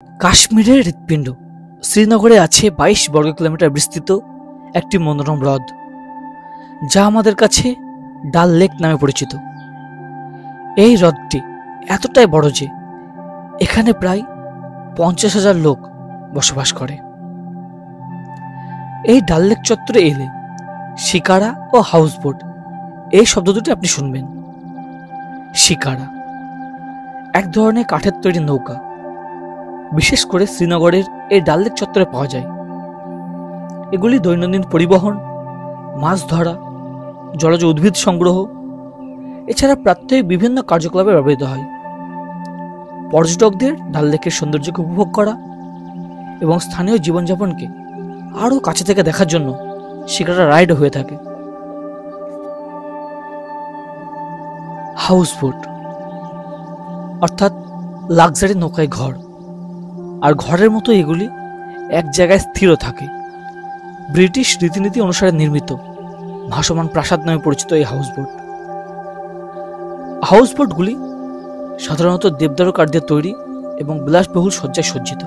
কাশ্মীরের হৃৎপিণ্ড শ্রীনগরে আছে ২২ বর্গ কিলোমিটার বিস্তৃত একটি মনোরম হ্রদ, যা আমাদের কাছে ডাল লেক নামে পরিচিত। এই হ্রদটি এতটাই বড় যে এখানে প্রায় ৫০,০০০ লোক বসবাস করে। এই ডাল লেক চত্বরে এলে শিকারা ও হাউসবোট এই শব্দ দুটি আপনি শুনবেন। শিকারা এক ধরনের কাঠের তৈরি নৌকা, বিশেষ করে শ্রীনগরের এই ডাল লেক চত্বরে পাওয়া যায়। এগুলি দৈনন্দিন পরিবহন, মাছ ধরা, জলজ উদ্ভিদ সংগ্রহ এছাড়া প্রাত্যহিক বিভিন্ন কার্যকলাপে ব্যবহৃত হয়। পর্যটকদের ডাল লেকের সৌন্দর্যকে উপভোগ করা এবং স্থানীয় জীবনযাপনকে আরও কাছে থেকে দেখার জন্য শিকারা রাইড হয়ে থাকে। হাউসবোট অর্থাৎ লাক্সারি নৌকায় ঘর, আর ঘরের মতো এগুলি এক জায়গায় স্থির থাকে। ব্রিটিশ রীতিনীতি অনুসারে নির্মিত ভাসমান প্রাসাদ নামে পরিচিত এই হাউসবোটগুলি সাধারণত দেবদারু কাঠ দিয়ে তৈরি এবং বিলাসবহুল সজ্জায় সজ্জিত।